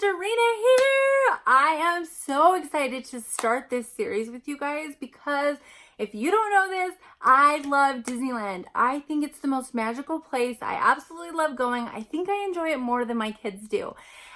Darina here. I am so excited to start this series with you guys because if you don't know this, I love Disneyland. I think it's the most magical place. I absolutely love going. I think I enjoy it more than my kids do.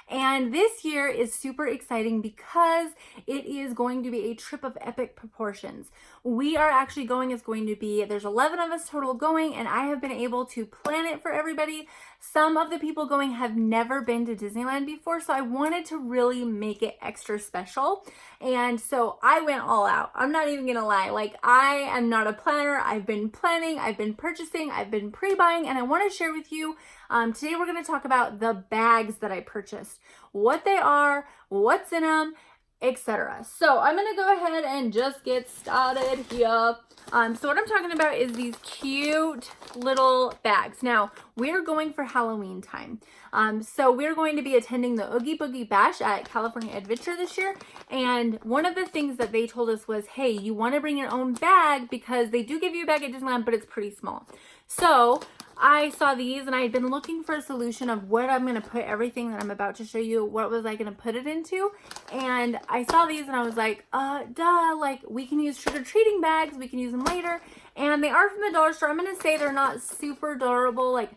And this year is super exciting because it is going to be a trip of epic proportions. We are actually going, there's 11 of us total going, and I have been able to plan it for everybody. Some of the people going have never been to Disneyland before, so I wanted to really make it extra special. And so I went all out. I'm not even gonna lie. Like, I am not a planner. I've been planning, I've been purchasing, I've been pre-buying, and I want to share with you today we're going to talk about the bags that I purchased, what they are, what's in them, etc. So I'm going to go ahead and just get started here. So what I'm talking about is these cute little bags. Now, we're going for Halloween time. So we're going to be attending the Oogie Boogie Bash at California Adventure this year. And one of the things that they told us was, hey, you want to bring your own bag because they do give you a bag at Disneyland, but it's pretty small. So I saw these and I had been looking for a solution of what I'm going to put everything that I'm about to show you, what was I going to put it into. And I saw these and I was like, duh, like we can use trick-or-treating bags. We can use them later. And they are from the dollar store. I'm going to say they're not super durable. Like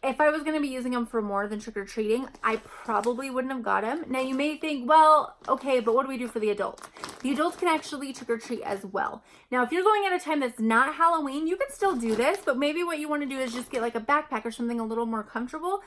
if I was going to be using them for more than trick-or-treating, I probably wouldn't have got them. Now you may think, well, okay, but what do we do for the adults? The adults can actually trick-or-treat as well. Now, if you're going at a time that's not Halloween, you can still do this, but maybe what you want to do is just get like a backpack or something a little more comfortable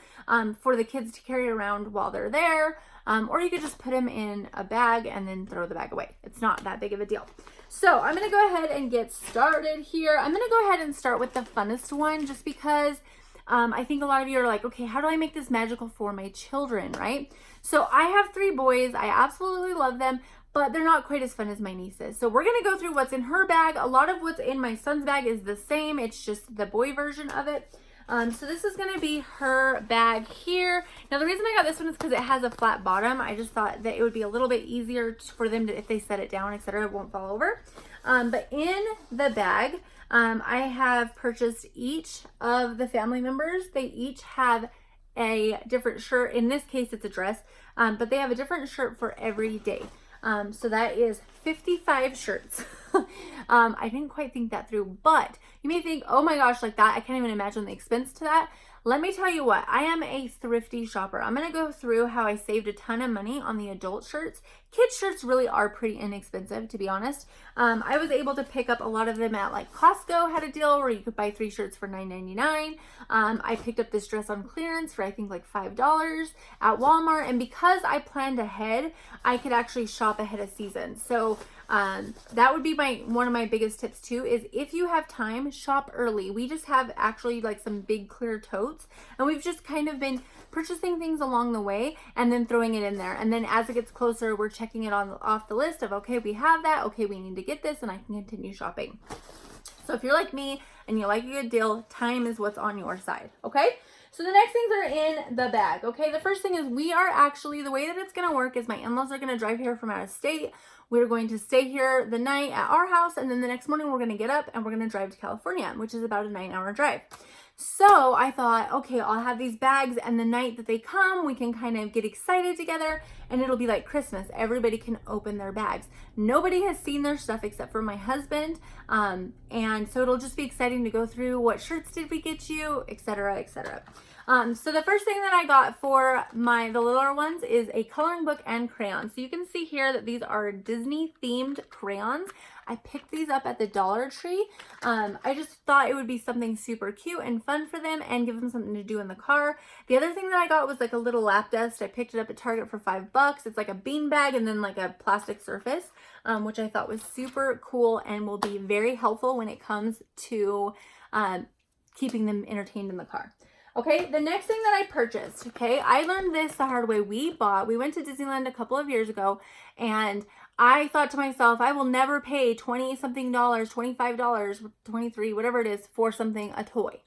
for the kids to carry around while they're there. Or you could just put them in a bag and then throw the bag away. It's not that big of a deal. So I'm going to go ahead and get started here. I'm going to go ahead and start with the funnest one just because I think a lot of you are like, okay, how do I make this magical for my children, right? So I have 3 boys. I absolutely love them, but they're not quite as fun as my nieces. So we're going to go through what's in her bag. A lot of what's in my son's bag is the same. It's just the boy version of it. So this is going to be her bag here. Now, the reason I got this one is because it has a flat bottom. I just thought that it would be a little bit easier for them to, if they set it down, etc., it won't fall over. But in the bag, I have purchased each of the family members. They each have a different shirt. In this case, it's a dress, but they have a different shirt for every day. So that is 55 shirts. I didn't quite think that through, but you may think, oh my gosh, like that, I can't even imagine the expense to that. Let me tell you what, I am a thrifty shopper. I'm going to go through how I saved a ton of money on the adult shirts. Kids shirts really are pretty inexpensive, to be honest. I was able to pick up a lot of them at like Costco had a deal where you could buy 3 shirts for $9.99. I picked up this dress on clearance for I think like $5 at Walmart. And because I planned ahead, I could actually shop ahead of season. So that would be one of my biggest tips too, is if you have time, shop early. We just have actually like some big clear totes, and we've just kind of been purchasing things along the way and then throwing it in there. And then as it gets closer, we're checking it off the list of, okay, we have that. Okay, we need to get this, and I can continue shopping. So if you're like me and you like a good deal, time is what's on your side. Okay. So the next things are in the bag. Okay. The first thing is the way that it's going to work is my in-laws are going to drive here from out of state. We're going to stay here the night at our house, and then the next morning we're going to get up and we're going to drive to California, which is about a 9-hour drive. So I thought, okay, I'll have these bags, and the night that they come, we can kind of get excited together, and it'll be like Christmas. Everybody can open their bags. Nobody has seen their stuff except for my husband, and so it'll just be exciting to go through what shirts did we get you, etc., etc. So the first thing that I got for the littler ones is a coloring book and crayons. So you can see here that these are Disney themed crayons. I picked these up at the Dollar Tree. I just thought it would be something super cute and fun for them and give them something to do in the car. The other thing that I got was like a little lap dust. I picked it up at Target for $5. It's like a bean bag and then like a plastic surface, which I thought was super cool and will be very helpful when it comes to keeping them entertained in the car. Okay, the next thing that I purchased, okay, I learned this the hard way. We went to Disneyland a couple of years ago, and I thought to myself, I will never pay $20-something, $25, $23, whatever it is, for something, a toy.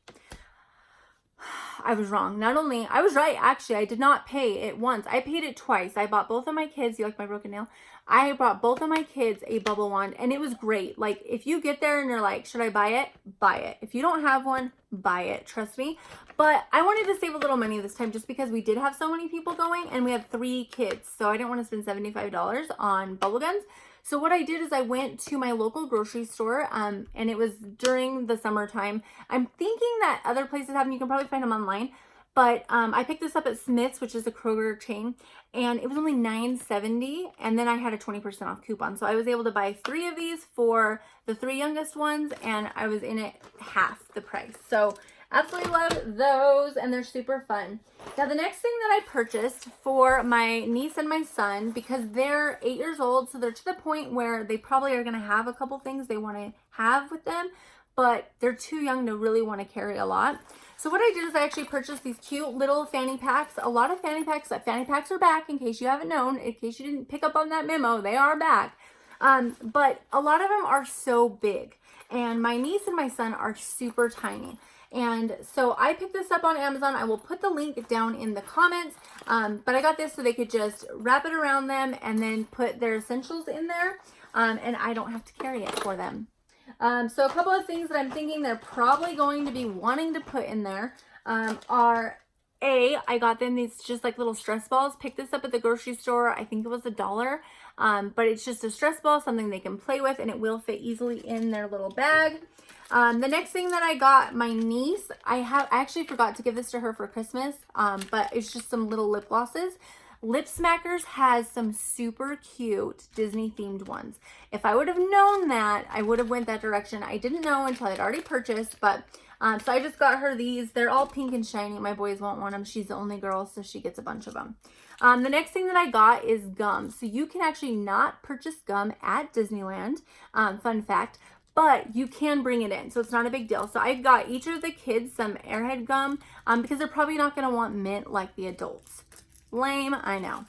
I was wrong. Not only, I was right, actually. I did not pay it once. I paid it twice. I bought both of my kids, you like my broken nail? I bought both of my kids a bubble wand, and it was great. Like, if you get there and you're like, should I buy it? Buy it. If you don't have one, buy it. Trust me. But I wanted to save a little money this time just because we did have so many people going, and we had 3 kids. So I didn't want to spend $75 on bubble guns. So what I did is I went to my local grocery store, and it was during the summertime. I'm thinking that other places have them. You can probably find them online. But I picked this up at Smith's, which is a Kroger chain, and it was only $9.70, and then I had a 20% off coupon. So I was able to buy 3 of these for the 3 youngest ones, and I was in it half the price. So absolutely love those, and they're super fun. Now, the next thing that I purchased for my niece and my son, because they're 8 years old, so they're to the point where they probably are going to have a couple things they want to have with them, but they're too young to really want to carry a lot. So what I did is I actually purchased these cute little fanny packs. A lot of fanny packs are back, in case you haven't known, in case you didn't pick up on that memo, they are back. But a lot of them are so big, and my niece and my son are super tiny. And so I picked this up on Amazon. I will put the link down in the comments. But I got this so they could just wrap it around them and then put their essentials in there. And I don't have to carry it for them. So a couple of things that I'm thinking they're probably going to be wanting to put in there are, I got them these just like little stress balls. Picked this up at the grocery store. I think it was $1. But it's just a stress ball, something they can play with, and it will fit easily in their little bag. The next thing that I got my niece, I actually forgot to give this to her for Christmas, but it's just some little lip glosses. Lip Smackers has some super cute Disney themed ones. If I would have known that, I would have went that direction. I didn't know until I'd already purchased, but so I just got her these. They're all pink and shiny. My boys won't want them. She's the only girl, so she gets a bunch of them. The next thing that I got is gum. So you can actually not purchase gum at Disneyland. Fun fact. But you can bring it in, so it's not a big deal. So I got each of the kids some Airhead gum because they're probably not going to want mint like the adults. Lame, I know.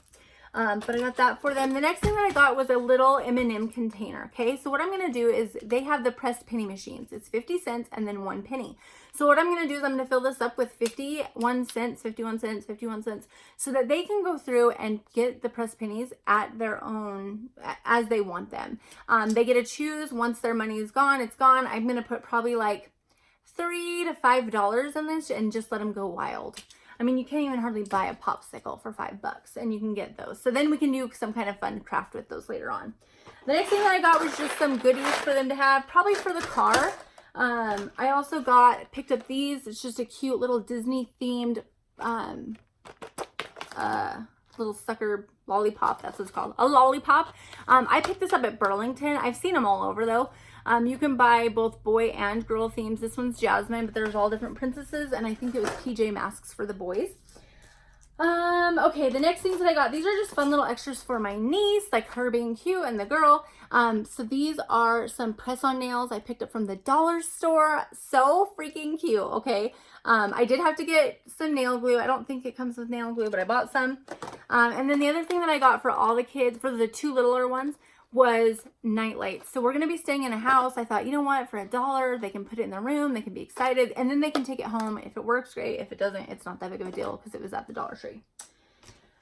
But I got that for them. The next thing that I got was a little M&M container, okay? So what I'm going to do is they have the pressed penny machines. It's 50 cents and then 1 penny. So what I'm going to do is I'm going to fill this up with 51 cents, 51 cents, 51 cents, so that they can go through and get the pressed pennies at their own, as they want them. They get to choose. Once their money is gone, it's gone. I'm going to put probably like $3 to $5 in this and just let them go wild. I mean, you can't even hardly buy a popsicle for $5, and you can get those. So then we can do some kind of fun craft with those later on. The next thing that I got was just some goodies for them to have, probably for the car. I also picked up these. It's just a cute little Disney themed little sucker lollipop. That's what it's called, a lollipop. I picked this up at Burlington. I've seen them all over though. You can buy both boy and girl themes. This one's Jasmine, but there's all different princesses, and I think it was PJ Masks for the boys. Okay, the next things that I got, these are just fun little extras for my niece, like her being cute and the girl. So these are some press-on nails I picked up from the dollar store. So freaking cute, okay? I did have to get some nail glue. I don't think it comes with nail glue, but I bought some. And then the other thing that I got for all the kids, for the 2 littler ones, was night lights. So we're going to be staying in a house. I thought, you know what, for $1, they can put it in their room, they can be excited, and then they can take it home. If it works, great. If it doesn't, it's not that big of a deal because it was at the Dollar Tree.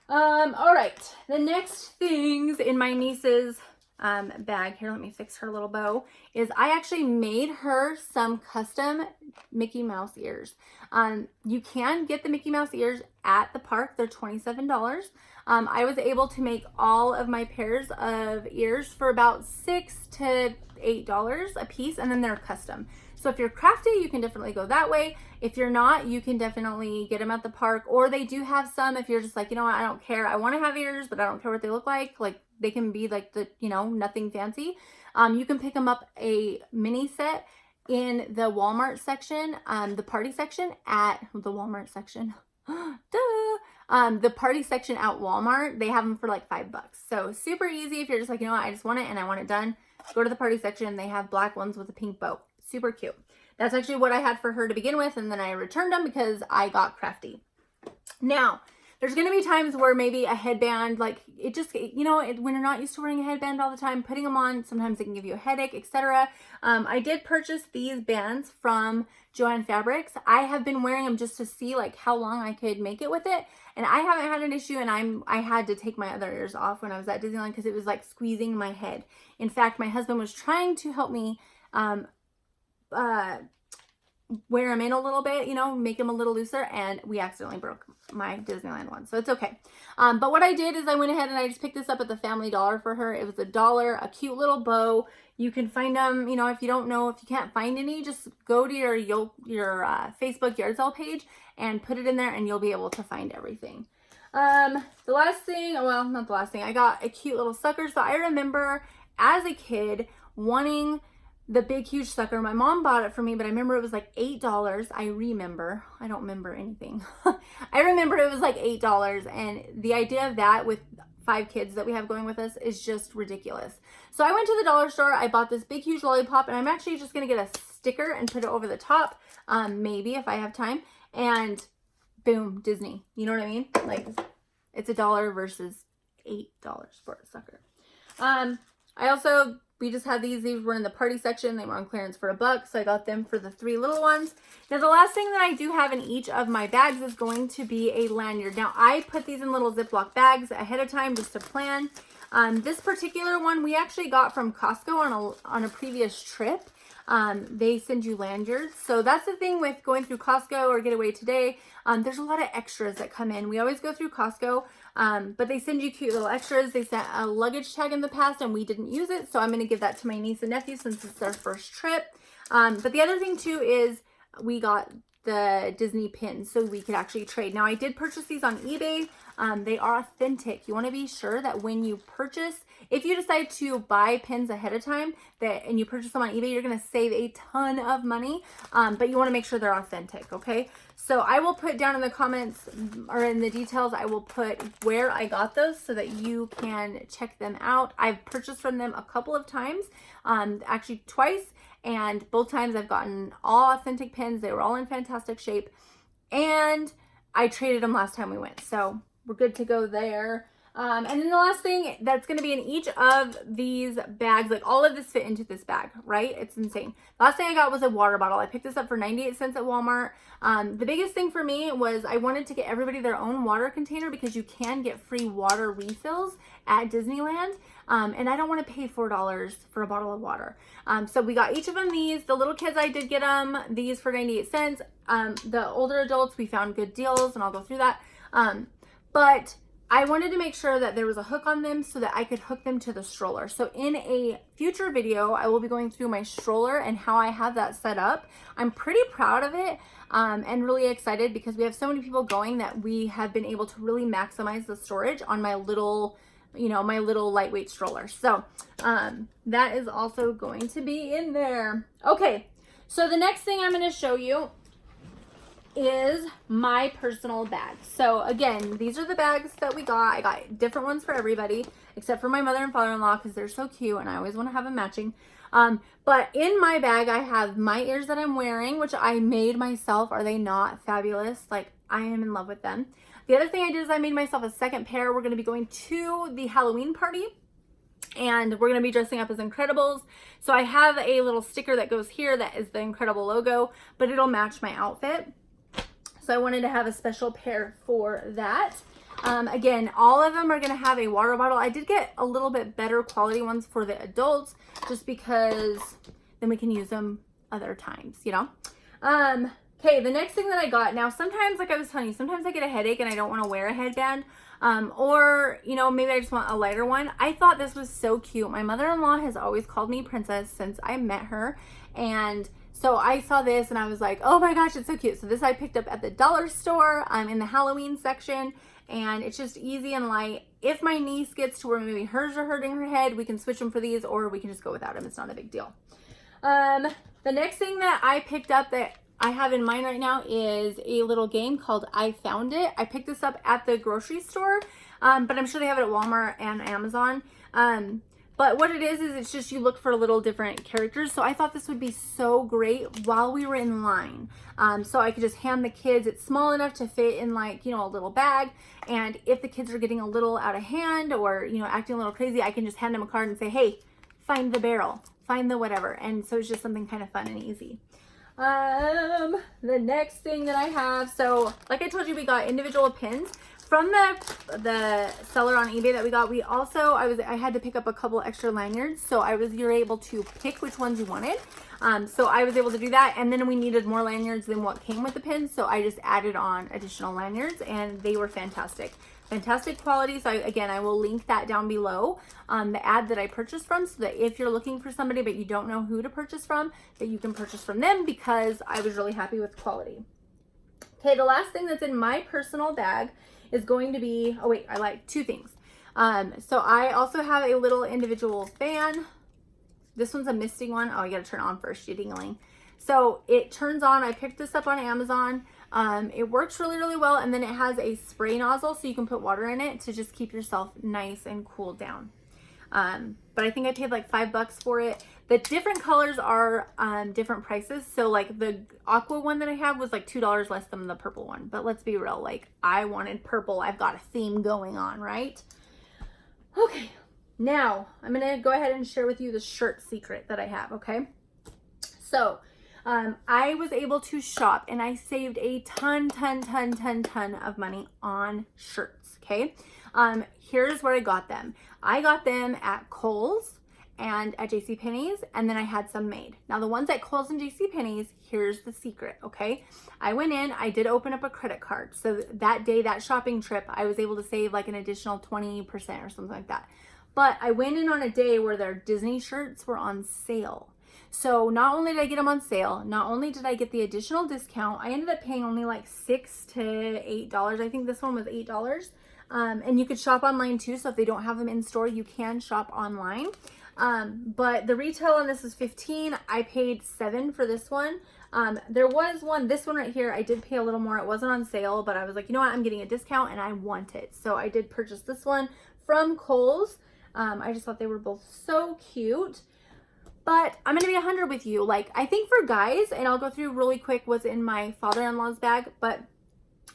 All right, the next things in my niece's bag, here, let me fix her little bow, is I actually made her some custom Mickey Mouse ears. You can get the Mickey Mouse ears at the park. They're $27. I was able to make all of my pairs of ears for about $6 to $8 a piece, and then they're custom. So if you're crafty, you can definitely go that way. If you're not, you can definitely get them at the park, or they do have some if you're just like, you know what, I don't care. I want to have ears, but I don't care what they look like. Like, they can be like the, you know, nothing fancy. You can pick them up a mini set in the Walmart section, the party section at the Walmart section. The party section at Walmart, they have them for like $5. So super easy if you're just like, you know what, I just want it and I want it done. Go to the party section. They have black ones with a pink bow. Super cute. That's actually what I had for her to begin with, and then I returned them because I got crafty. Now, there's going to be times where maybe a headband, like it just, you know, when you're not used to wearing a headband all the time, putting them on, sometimes it can give you a headache, etc. I did purchase these bands from Joann Fabrics. I have been wearing them just to see like how long I could make it with it. And I haven't had an issue, and I had to take my other ears off when I was at Disneyland because it was like squeezing my head. In fact, my husband was trying to help me wear them in a little bit, you know, make them a little looser, and we accidentally broke my Disneyland one, so it's okay. But what I did is I went ahead and I just picked this up at the Family Dollar for her. It was $1, a cute little bow. You can find them, you know, if you don't know, if you can't find any, just go to your Facebook yard sale page and put it in there, and you'll be able to find everything. The last thing, well, not the last thing, I got a cute little sucker. So I remember as a kid wanting the big, huge sucker. My mom bought it for me, but I remember it was like $8. I don't remember anything. I remember it was like $8. And the idea of that with 5 kids that we have going with us is just ridiculous. So I went to the dollar store. I bought this big, huge lollipop, and I'm actually just going to get a sticker and put it over the top. Maybe if I have time, and boom, Disney. You know what I mean? Like it's $1 versus $8 for a sucker. We just had these were in the party section. They were on clearance for $1, so I got them for the 3 little ones. Now the last thing that I do have in each of my bags is going to be a lanyard. Now I put these in little Ziploc bags ahead of time just to plan. This particular one we actually got from Costco on a previous trip. They send you lanyards. So that's the thing with going through Costco or Getaway Today. There's a lot of extras that come in. We always go through Costco, but they send you cute little extras. They sent a luggage tag in the past and we didn't use it. So I'm going to give that to my niece and nephew since it's their first trip. But the other thing too is we got the Disney pins so we could actually trade. Now I did purchase these on eBay. They are authentic. You want to be sure that when you purchase, if you decide to buy pins ahead of time and you purchase them on eBay, you're going to save a ton of money, but you want to make sure they're authentic, okay? So I will put down in the comments or in the details, I will put where I got those so that you can check them out. I've purchased from them a couple of times, actually twice, and both times I've gotten all authentic pins. They were all in fantastic shape, and I traded them last time we went, so we're good to go there. And then the last thing that's going to be in each of these bags, like all of this fit into this bag, right? It's insane. Last thing I got was a water bottle. I picked this up for 98 cents at Walmart. The biggest thing for me was I wanted to get everybody their own water container because you can get free water refills at Disneyland. And I don't want to pay $4 for a bottle of water. So we got each of them these. The little kids, I did get them these for 98 cents. The older adults, we found good deals, and I'll go through that. But I wanted to make sure that there was a hook on them so that I could hook them to the stroller. So in a future video, I will be going through my stroller and how I have that set up. I'm pretty proud of it and really excited because we have so many people going that we have been able to really maximize the storage on my little, you know, my little lightweight stroller. So that is also going to be in there. Okay, so the next thing I'm going to show you is my personal bag. So again, these are the bags that we got. I got different ones for everybody except for my mother and father-in-law because they're so cute and I always want to have them matching. But in my bag, I have my ears that I'm wearing, which I made myself. Are they not fabulous? Like, I am in love with them. The other thing I did is I made myself a second pair. We're going to be going to the Halloween party and we're going to be dressing up as Incredibles. So I have a little sticker that goes here that is the Incredible logo, but it'll match my outfit. So I wanted to have a special pair for that. Again, all of them are going to have a water bottle. I did get a little bit better quality ones for the adults just because then we can use them other times, you know. Okay, the next thing that I got, now sometimes, like I was telling you, sometimes I get a headache and I don't want to wear a headband. Or, you know, maybe I just want a lighter one. I thought this was so cute. My mother-in-law has always called me princess since I met her, and so I saw this and I was like, oh my gosh, it's so cute. So this I picked up at the dollar store in the Halloween section, and it's just easy and light. If my niece gets to where maybe hers are hurting her head, we can switch them for these, or we can just go without them. It's not a big deal. The next thing that I picked up that I have in mine right now is a little game called I Found It. I picked this up at the grocery store, but I'm sure they have it at Walmart and Amazon. But what it is it's just you look for little different characters. So I thought this would be so great while we were in line. So I could just hand the kids, it's small enough to fit in like, you know, a little bag. And if the kids are getting a little out of hand or, you know, acting a little crazy, I can just hand them a card and say, hey, find the barrel, find the whatever. And so it's just something kind of fun and easy. The next thing that I have, so like I told you, we got individual pins. From the seller on eBay that we got, we also, I had to pick up a couple extra lanyards. So you're able to pick which ones you wanted. So I was able to do that. And then we needed more lanyards than what came with the pins. So I just added on additional lanyards and they were fantastic. Fantastic quality. So again, I will link that down below, the ad that I purchased from, so that if you're looking for somebody but you don't know who to purchase from, that you can purchase from them, because I was really happy with quality. Okay, the last thing that's in my personal bag is going to be, oh wait, I like two things. So I also have a little individual fan. This one's a misting one. Oh, you gotta turn it on first, you ding-a-ling. So it turns on. I picked this up on Amazon. It works really, really well. And then it has a spray nozzle so you can put water in it to just keep yourself nice and cool down. But I think I paid like $5 for it. The different colors are different prices. So like the aqua one that I have was like $2 less than the purple one. But let's be real, like I wanted purple. I've got a theme going on, right? Okay, now I'm gonna go ahead and share with you the shirt secret that I have, okay? So I was able to shop and I saved a ton of money on shirts, okay? Here's where I got them. I got them at Kohl's and at JCPenney's, and then I had some made. Now the ones at Kohl's and JCPenney's, here's the secret, okay? I went in, I did open up a credit card. So that day, that shopping trip, I was able to save like an additional 20% or something like that. But I went in on a day where their Disney shirts were on sale. So not only did I get them on sale, not only did I get the additional discount, I ended up paying only like $6 to $8. I think this one was $8. And you could shop online too. So if they don't have them in store, you can shop online. But the retail on this is $15. I paid $7 for this one. There was one, this one right here, I did pay a little more. It wasn't on sale, but I was like, you know what, I'm getting a discount and I want it. So I did purchase this one from Kohl's. I just thought they were both so cute. But I'm going to be 100 with you. Like, I think for guys, and I'll go through really quick what's in my father-in-law's bag,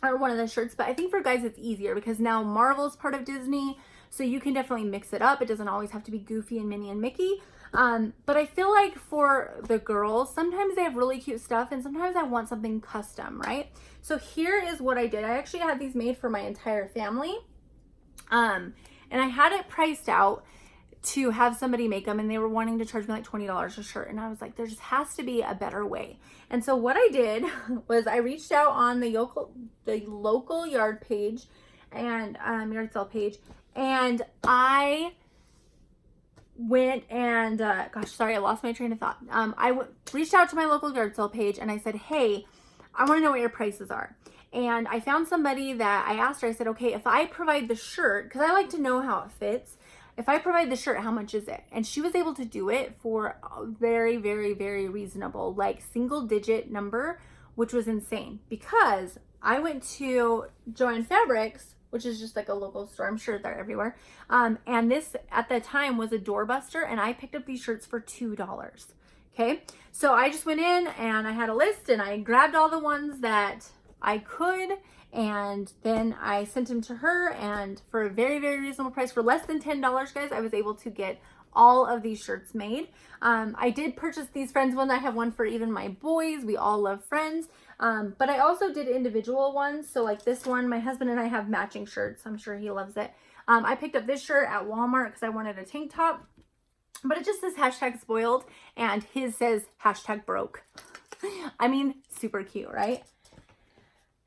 or one of the shirts, but I think for guys it's easier because now Marvel's part of Disney, so you can definitely mix it up. It doesn't always have to be Goofy and Minnie and Mickey. But I feel like for the girls, sometimes they have really cute stuff and sometimes I want something custom, right? So here is what I did. I actually had these made for my entire family. And I had it priced out to have somebody make them, and they were wanting to charge me like $20 a shirt, and I was like, there just has to be a better way. And so what I did was I reached out on the local yard page and yard sale page, and I went and gosh, sorry, I lost my train of thought. Reached out to my local yard sale page and I said, hey, I want to know what your prices are. And I found somebody that I asked her, I said, okay, if I provide the shirt, because I like to know how it fits, if I provide the shirt, how much is it? And she was able to do it for a very, very, very reasonable, like single digit number, which was insane because I went to Joann Fabrics, which is just like a local store. I'm sure they're everywhere. And this at the time was a doorbuster, and I picked up these shirts for $2. Okay. So I just went in and I had a list and I grabbed all the ones that I could, and then I sent them to her, and for a very, very reasonable price, for less than $10, guys, I was able to get all of these shirts made. I did purchase these Friends ones. I have one for even my boys. We all love Friends. But I also did individual ones. So like this one, my husband and I have matching shirts. I'm sure he loves it. I picked up this shirt at Walmart because I wanted a tank top, but it just says #spoiled and his says #broke. I mean, super cute, right?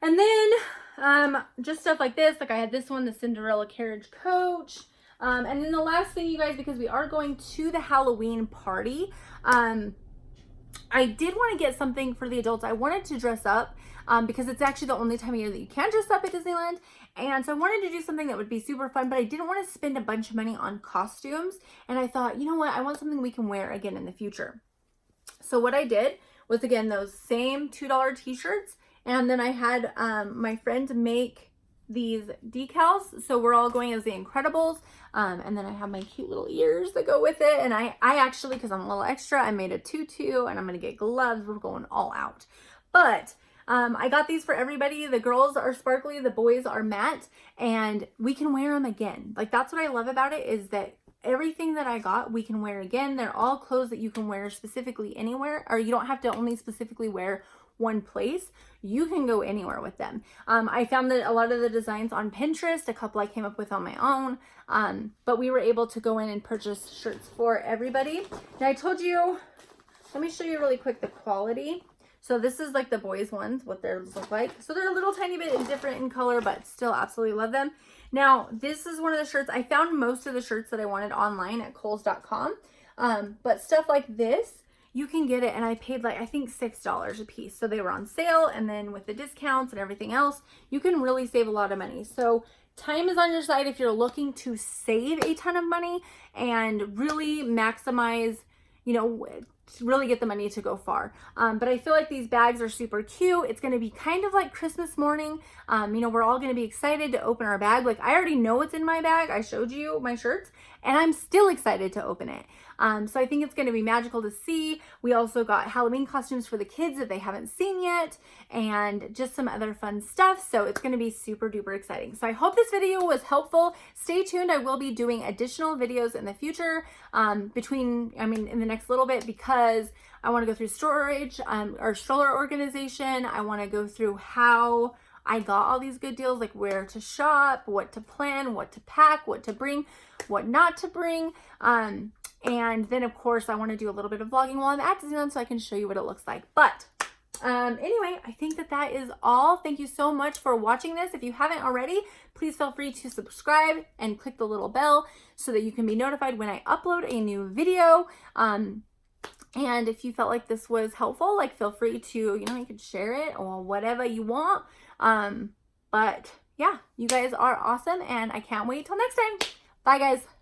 And then just stuff like this, like I had this one, the Cinderella carriage coach. And then the last thing, you guys, because we are going to the Halloween party, I did want to get something for the adults. I wanted to dress up because it's actually the only time of year that you can dress up at Disneyland. And so I wanted to do something that would be super fun, but I didn't want to spend a bunch of money on costumes. And I thought, you know what? I want something we can wear again in the future. So what I did was, again, those same $2 t-shirts. And then I had my friend make these decals. So we're all going as the Incredibles. And then I have my cute little ears that go with it. And I actually, because I'm a little extra, I made a tutu and I'm going to get gloves. We're going all out. But I got these for everybody. The girls are sparkly, the boys are matte, and we can wear them again. Like, that's what I love about it, is that everything that I got, we can wear again. They're all clothes that you can wear specifically anywhere, or you don't have to only specifically wear one place. You can go anywhere with them. I found that a lot of the designs on Pinterest, a couple I came up with on my own, but we were able to go in and purchase shirts for everybody. Now I told you, let me show you really quick the quality. So this is like the boys ones, what theirs look like. So they're a little tiny bit different in color, but still absolutely love them. Now, this is one of the shirts. I found most of the shirts that I wanted online at Kohl's.com. But stuff like this, you can get it. And I paid like, I think $6 a piece. So they were on sale. And then with the discounts and everything else, you can really save a lot of money. So time is on your side if you're looking to save a ton of money and really maximize, you know, to really get the money to go far. But I feel like these bags are super cute. It's going to be kind of like Christmas morning. You know, we're all going to be excited to open our bag. Like, I already know what's in my bag. I showed you my shirts and I'm still excited to open it. So I think it's going to be magical to see. We also got Halloween costumes for the kids that they haven't seen yet, and just some other fun stuff. So it's going to be super duper exciting. So I hope this video was helpful. Stay tuned. I will be doing additional videos in the future, in the next little bit, because I want to go through storage, or stroller organization. I want to go through how I got all these good deals, like where to shop, what to plan, what to pack, what to bring, what not to bring. And then of course I want to do a little bit of vlogging while I'm at Disneyland so I can show you what it looks like. But anyway, I think that is all. Thank you so much for watching this. If you haven't already, please feel free to subscribe and click the little bell so that you can be notified when I upload a new video. And if you felt like this was helpful, like, feel free to, you know, you can share it or whatever you want. But yeah, you guys are awesome and I can't wait till next time. Bye guys.